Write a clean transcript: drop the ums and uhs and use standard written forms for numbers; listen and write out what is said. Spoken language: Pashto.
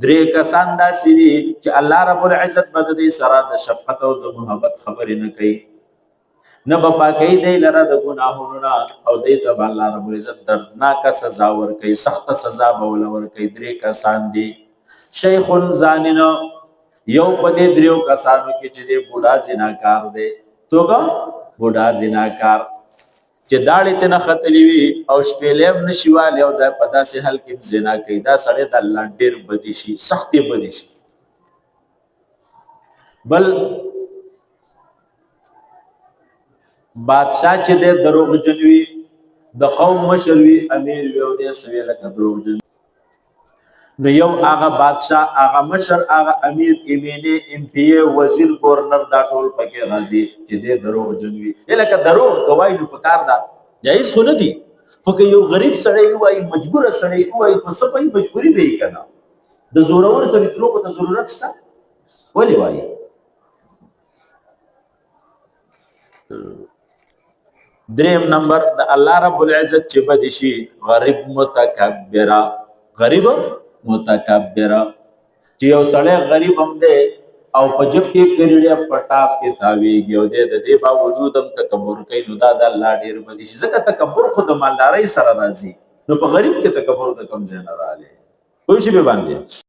درې کسان داسې دي چې الله رب العزت به د دې سره د شفقت او د محبت خبرې نه کوي، نه به پاکوي دی لره د ګناهونو نه، او دې ته به الله رب العزت دردناکه سزا ورکوي، سخته سزا به ورله ورکوي. درې کسان دي. شیخ زانن، یو په دې دریو کسانو کې چې دی بوډا زناکار دی. څوک؟ بوډا زناکار چې داړې ته نه ختلي وي او شپېلې هم نشي والی او دا په داسې حال کې زنا کوي، دا سړی د الله ډېر بدي شي، سختې بدي شي. بل بادشاه چې دی دروغجن وي، د قوم مشر وي، امیر وي او دې څه وي لکه دروغجن. نو یو هغه بادشاه، هغه مشر، هغه امیر، ایمینې، ایم پی ای، وزیر، گورنر، دا ټول پکې راځي چې دی دروغجن وي. لکه دروغ کوای نو پکار ده، جایز خو نه دي، خو که یو غریب سړی ووایي، مجبوره سړی ووایي، خو څه پوهېږي مجبوري به یې که نه. د زورور سړي دروغو ته ضرورت شته؟ ولې وایي؟ دریم نمبر د الله رب العزت چې بدې شي، غریب متکبره. غریب متکبره چې یو سړی غریب هم دی او په جب کې کریډیا په ټاپ کې تاویږي او دی د دې باوجود هم تکبر کوي، نو دا د الله ډېر بدې شي. ځکه تکبر خو د مالدارۍ سره راځي، نو په غریب کې تکبر د کوم ځای نه راغلی؟ پوه شوې باندې؟